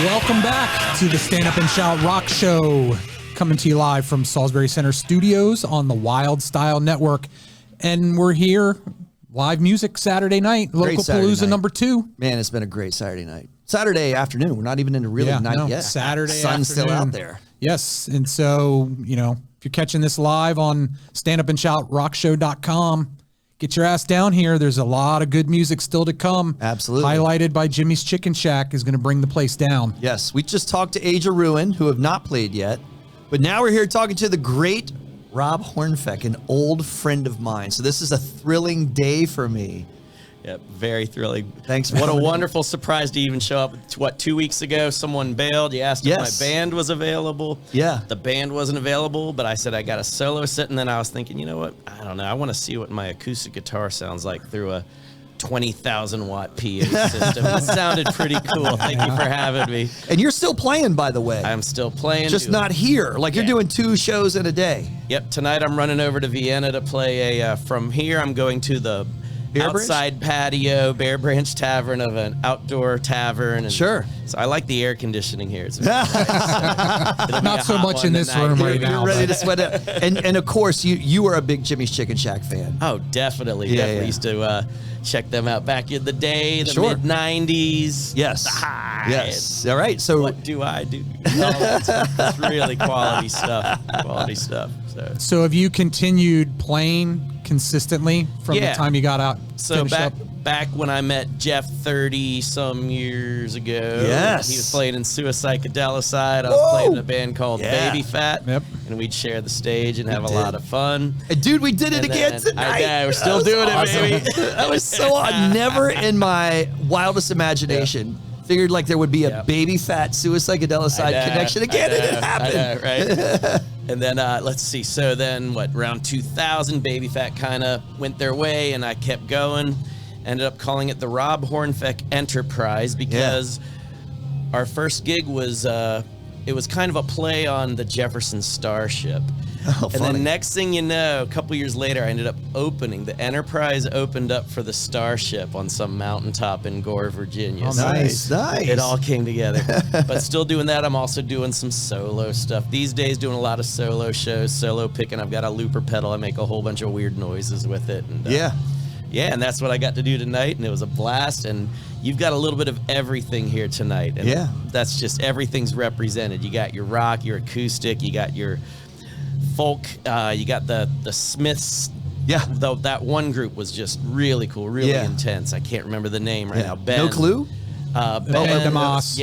Welcome back to the Stand Up and Shout Rock Show, coming to you live from Salisbury Center Studios on the Wild Style Network. And we're here, live music Saturday night, Local Palooza #2. Man, it's been a great Saturday night. Saturday afternoon. We're not even into night yet. Saturday Sun's afternoon. still out there. Yes. And so, you know, if you're catching this live on standupandshoutrockshow.com, get your ass down here. There's a lot of good music still to come. Absolutely. Highlighted by Jimmy's Chicken Shack is going to bring the place down. Yes. We just talked to Age of Ruin, who have not played yet. But now we're here talking to the great Rob Hornfeck, an old friend of mine. So this is a thrilling day for me. Yep, very thrilling. Thanks. What a wonderful surprise to even show up. What, 2 weeks ago, someone bailed. You asked if my band was available. Yeah. The band wasn't available, but I said I got a solo set, and then I was thinking, you know what? I don't know. I want to see what my acoustic guitar sounds like through a 20,000 watt PA system. It sounded pretty cool. Thank you for having me. And you're still playing, by the way. I'm still playing. Just not here. Like you're doing 2 shows in a day. Yep. Tonight I'm running over to Vienna to play from here I'm going to the outside patio, Bear Branch Tavern of an outdoor tavern. And sure. So I like the air conditioning here. It's nice. Not so much in this room right now. You're ready to sweat it. And of course, you were a big Jimmy's Chicken Shack fan. Oh, definitely. Yeah, definitely yeah. used to check them out back in the day, the Sure. mid-90s. Yes. The highs. Yes. All right. So What do I do? It's really quality stuff. Quality stuff. So have you continued playing consistently from the time you got out? So back when I met Jeff 30 some years ago, yes, he was playing in Suicide Cadelicide. I was playing in a band called Baby Fat, and we'd share the stage and have a lot of fun. And dude, we did it again tonight. We're still doing it, baby. That was so never in my wildest imagination. Figured like there would be a Baby Fat Suicide Cadelicide connection again, and it happened. Right? And then let's see. So then, around 2000, Baby Fat kind of went their way, and I kept going. Ended up calling it the Rob Hornfeck Enterprise because our first gig was it was kind of a play on the Jefferson Starship. Oh, and then next thing you know, a couple years later, I ended up the Enterprise opened up for the Starship on some mountaintop in Gore, Virginia. Oh, nice. It all came together. But still doing that, I'm also doing some solo stuff. These days, doing a lot of solo shows, solo picking. I've got a looper pedal. I make a whole bunch of weird noises with it. And, yeah, and that's what I got to do tonight, and it was a blast. And you've got a little bit of everything here tonight. And that's just everything's represented. You got your rock, your acoustic, you got your folk, you got the Smiths. Yeah. Though that one group was just really cool, really intense. I can't remember the name right now. Ben. No clue? Ben DeMoss.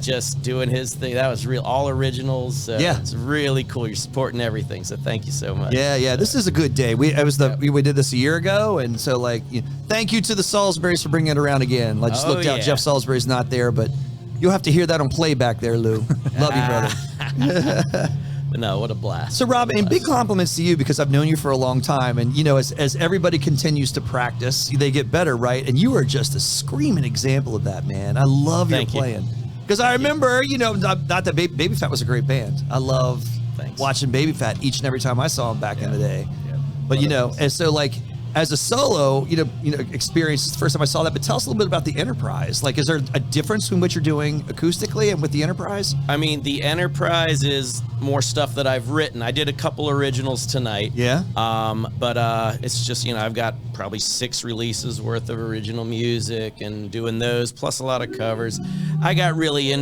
Just doing his thing. That was real, all originals. It's really cool. You're supporting everything, so thank you so much. This is a good day. We did this a year ago, and so thank you to the Salisburys for bringing it around again. I just looked out. Jeff Salisbury's not there, but you'll have to hear that on playback there, Lou. Love you, brother. But no, what a blast. So, Rob, and big compliments to you because I've known you for a long time. And, you know, as everybody continues to practice, they get better, right? And you are just a screaming example of that, man. I love your playing. Because I remember, not that Baby Fat was a great band. I love watching Baby Fat each and every time I saw them back in the day. Yeah. But, and so, as a solo, experience, it's the first time I saw that. But tell us a little bit about the Enterprise. Is there a difference between what you're doing acoustically and with the Enterprise? I mean, the Enterprise is more stuff that I've written. I did a couple originals tonight. Yeah. But it's just, I've got probably 6 releases worth of original music and doing those, plus a lot of covers. I got really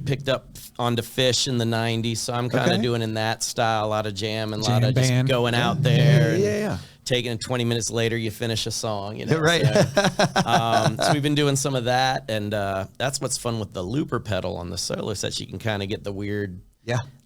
picked up onto Fish in the 90s, so I'm kind of doing in that style, a lot of jamming, a lot of just going out there. Yeah. Taking 20 minutes later, you finish a song. Right. So we've been doing some of that, and that's what's fun with the looper pedal on the solo sets. You can kind of get the weird,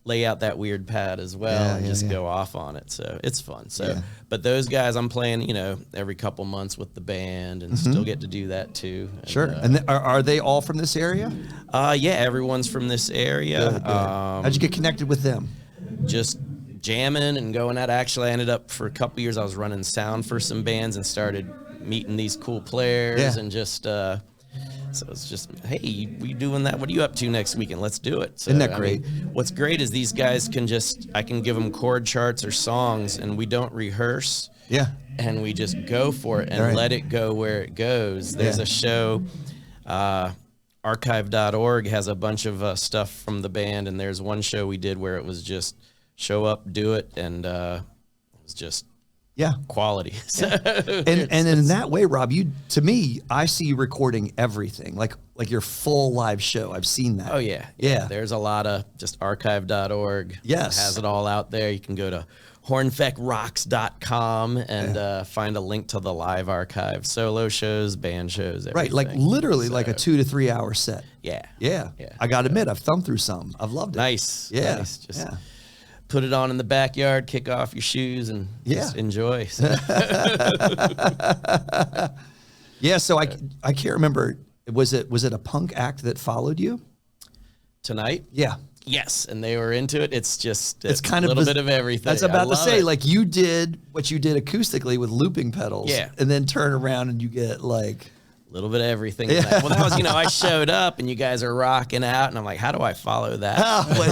lay out that weird pad as well, and just go off on it. So it's fun. So, but those guys, I'm playing, every couple months with the band, and still get to do that too. And, sure. And are they all from this area? Yeah, everyone's from this area. Good. How'd you get connected with them? Just jamming and going out. Actually, I ended up for a couple years, I was running sound for some bands and started meeting these cool players and just so it's just, hey, we doing that? What are you up to next weekend? Let's do it. So, isn't that great? What's great is these guys I can give them chord charts or songs, and we don't rehearse. Yeah. And we just go for it and let it go where it goes. There's a show, archive.org has a bunch of stuff from the band, and there's one show we did where it was just show up, do it, and it was just quality. So and in that way, Rob, to me, I see you recording everything, like your full live show. I've seen that. Oh yeah. There's a lot of just archive.org. Yes, has it all out there. You can go to hornfeckrocks.com and find a link to the live archive, solo shows, band shows, everything. Right, like literally like a 2 to 3 hour set. Yeah. I got to admit, I've thumbed through some. I've loved it. Nice. Just yeah. Put it on in the backyard, kick off your shoes, and just enjoy. So. Yeah, so I can't remember. Was it a punk act that followed you tonight? Yeah. Yes, and they were into it. It's kind of of a little bit of everything. That's about to say, like you did what you did acoustically with looping pedals, and then turn around and you get like a little bit of everything. Yeah. Well, that was, I showed up and you guys are rocking out, and I'm like, how do I follow that?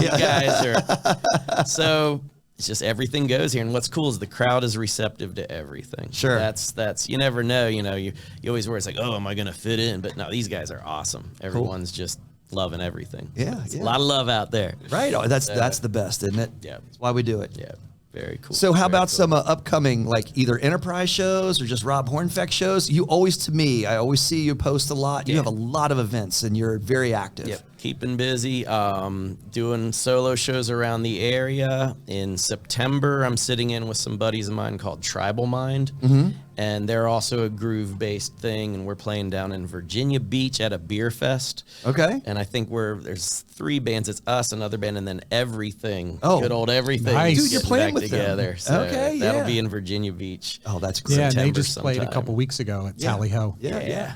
You guys are so. It's just everything goes here, and what's cool is the crowd is receptive to everything. Sure, that's you never know. You always worry, it's like, oh, am I going to fit in? But no, these guys are awesome. Everyone's just loving everything. Yeah, a lot of love out there. Right. Oh, that's the best, isn't it? Yeah, that's why we do it. Yeah, very cool. So how about some upcoming, like either Enterprise shows or just Rob Hornfeck shows? I always see you post a lot. You have a lot of events, and you're very active. Yep. Keeping busy, doing solo shows around the area. In September, I'm sitting in with some buddies of mine called Tribal Mind, and they're also a groove-based thing, and we're playing down in Virginia Beach at a beer fest. Okay. And I think there's 3 bands. It's us, another band, and then Everything. Oh, good old Everything. Nice. Dude, you're playing with together. them. So okay, that'll be in Virginia Beach. Oh, that's great. Yeah, and they September just played a couple weeks ago at Tally Ho. Yeah.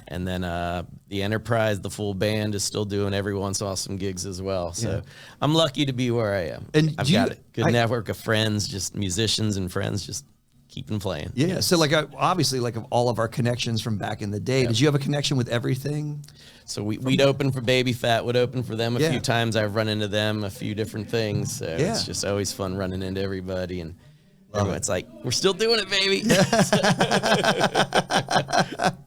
And then the Enterprise, the full band, is still doing every once in a while some gigs as well. So I'm lucky to be where I am. And I've got a good network of friends, just musicians and friends, just keeping playing. Yeah. So like obviously, like of all of our connections from back in the day, did you have a connection with Everything? So we'd open for Baby Fat, would open for them a few times. I've run into them a few different things. So it's just always fun running into everybody, and it's like, we're still doing it, baby.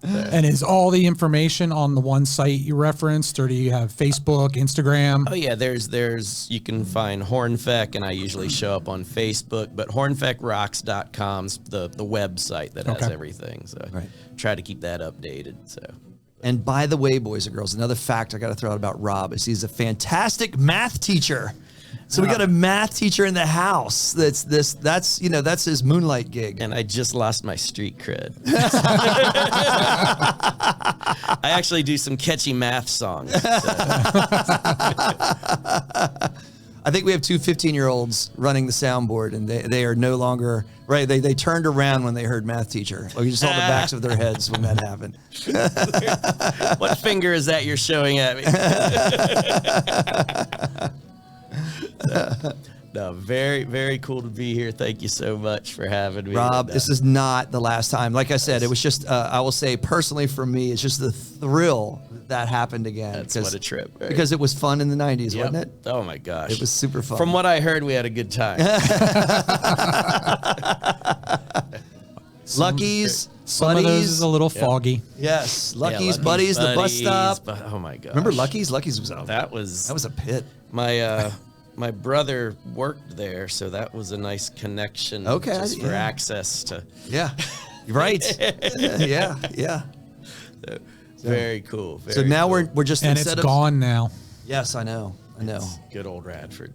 And is all the information on the one site you referenced, or do you have Facebook, Instagram? Oh yeah, there's you can find Hornfeck, and I usually show up on Facebook, but hornfeckrocks.com's the website that has everything. So try to keep that updated. So. And by the way, boys and girls, another fact I got to throw out about Rob is he's a fantastic math teacher. So we got a math teacher in the house. That's his moonlight gig. And I just lost my street cred. I actually do some catchy math songs. So. I think we have 2 15-year-olds running the soundboard, and they are no longer right. They turned around when they heard math teacher. Like you just saw the backs of their heads when that happened. What finger is that you're showing at me? No, very, very cool to be here. Thank you so much for having me. Rob, this is not the last time. Like I said, it was just, I will say personally for me, it's just the thrill that happened again. That's what a trip. Right? Because it was fun in the 90s, wasn't it? Oh my gosh. It was super fun. From what I heard, we had a good time. Lucky's, Some Buddies. of those is a little foggy. Yes, Lucky's, Buddies, the bus stop. Oh my gosh. Remember Lucky's? Lucky's was that was a pit. My brother worked there, so that was a nice connection. Okay, just for access to. Yeah, right. yeah. So, very cool. So now cool. we're just And it's gone now. Yes, I know. It's good old Radford.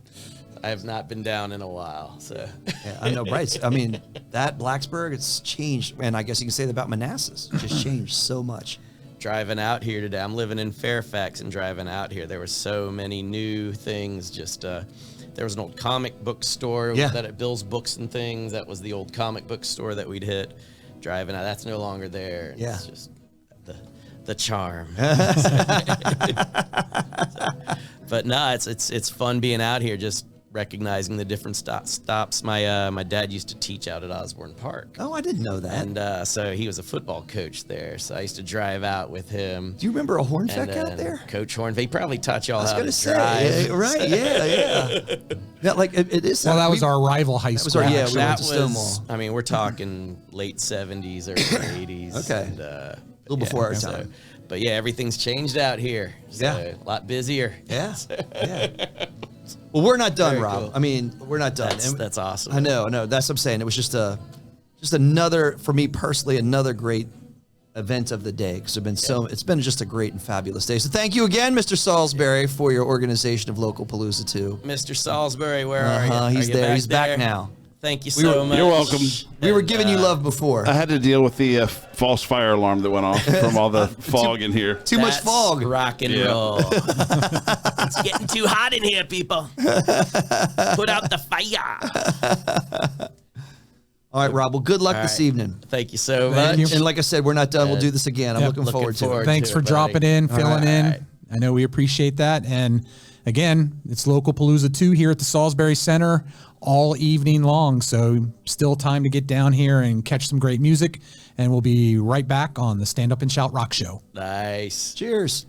I have not been down in a while, so. Yeah, I know, right? I mean, that Blacksburg, it's changed, and I guess you can say that about Manassas. It just changed so much. Driving out here today, I'm living in Fairfax, and driving out here, there were so many new things. Just there was an old comic book store that at Bill's Books and Things. That was the old comic book store that we'd hit. Driving out, that's no longer there. Yeah, it's just the charm. But no, it's fun being out here. Just recognizing the different stops. My dad used to teach out at Osborne Park. Oh, I didn't know that. And so he was a football coach there. So I used to drive out with him. Do you remember a Hornfeck out there? Coach Hornfeck. He probably taught y'all how to drive. Say, right? Yeah. Yeah, like it is. Well, that was our rival high school. We went to Stonewall. I mean, we're talking late 70s, early 80s. Okay. And, a little before our time. But yeah, everything's changed out here. So a lot busier. Yeah. Well, we're not done, Very Rob. cool. I mean, we're not done. That's awesome. I know. That's what I'm saying. It was just another, for me personally, another great event of the day, because it's been just a great and fabulous day. So thank you again, Mr. Salisbury, for your organization of Local Palooza 2. Mr. Salisbury, where are you? He's there. He's back now. Thank you so much. You're welcome. We were giving you love before. I had to deal with the false fire alarm that went off from all the fog in here. Too much fog. Rock and roll. It's getting too hot in here, people. Put out the fire. All right, Rob. Well, good luck this evening. Thank you so Thank much. you. And like I said, we're not done. We'll do this again. I'm looking forward to it. Thanks for dropping in, filling in. I know we appreciate that. And again, it's Local Palooza 2 here at the Salisbury Center all evening long. So still time to get down here and catch some great music. And we'll be right back on the Stand Up and Shout Rock Show. Nice. Cheers.